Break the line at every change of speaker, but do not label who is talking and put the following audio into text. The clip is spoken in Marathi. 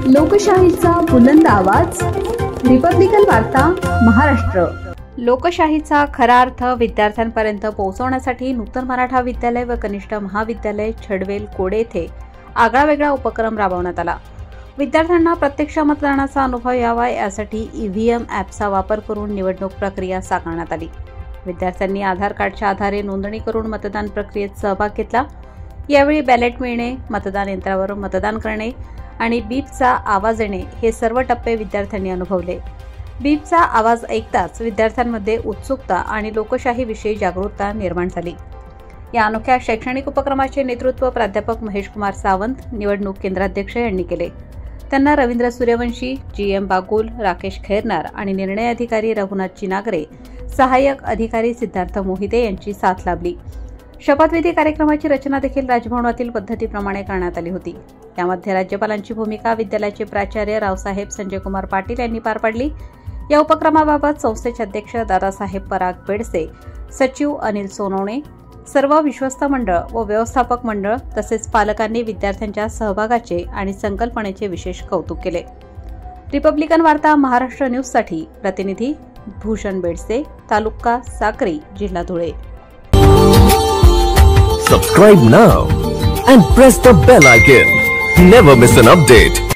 लोकशाहीचा बुलंद आवाज, रिपब्लिकन वार्ता महाराष्ट्र।
लोकशाहीचा खरा अर्थ विद्यार्थ्यांपर्यंत पोहोचवण्यासाठी नूतन मराठा विद्यालय व कनिष्ठ महाविद्यालय छडवेल कोडे येथे आगळावेगळा उपक्रम राबवण्यात आला। विद्यार्थ्यांना प्रत्यक्ष मतदानाचा अनुभव यावा यासाठी ईव्हीएम ॲपचा वापर करून निवडणूक प्रक्रिया साकारण्यात आली। विद्यार्थ्यांनी आधार कार्डच्या आधारे नोंदणी करून मतदान प्रक्रियेत सहभाग घेतला। यावेळी बॅलेट मिळणे, मतदान यंत्रावर मतदान करणे आणि बीपचा आवाज येणे हे सर्व टप्पे विद्यार्थ्यांनी अनुभवले। बीपचा आवाज ऐकताच विद्यार्थ्यांमध्ये उत्सुकता आणि लोकशाहीविषयी जागरूकता निर्माण झाली। या अनोख्या शैक्षणिक उपक्रमाचे नेतृत्व प्राध्यापक महेश कुमार सावंत, निवडणूक केंद्राध्यक्ष यांनी केले। त्यांना रवींद्र सूर्यवंशी, जीएम बागुल, राकेश खैरनार आणि निर्णय अधिकारी रघुनाथ चिनागरे, सहाय्यक अधिकारी सिद्धार्थ मोहिते यांची साथ लाभली। शपथविधी कार्यक्रमाची रचना देखील राजभवनातील पद्धतीप्रमाणे करण्यात आली होती। यामध्ये राज्यपालांची भूमिका विद्यालयाचे प्राचार्य रावसाहेब संजय कुमार पाटील यांनी पार पाडली। या उपक्रमाबाबत संस्थेचे अध्यक्ष दादासाहेब पराग बेडसे, सचिव अनिल सोनवणे, सर्व विश्वस्त मंडळ व व्यवस्थापक मंडळ तसेच पालकांनी विद्यार्थ्यांच्या सहभागाचे आणि संकल्पनेचे विशेष कौतुक केले। रिपब्लिकन वार्ता महाराष्ट्र न्यूजसाठी प्रतिनिधी भूषण बेडसे, तालुका साक्री, जिल्हा Dhule.
Subscribe now and press the bell icon. Never miss an update.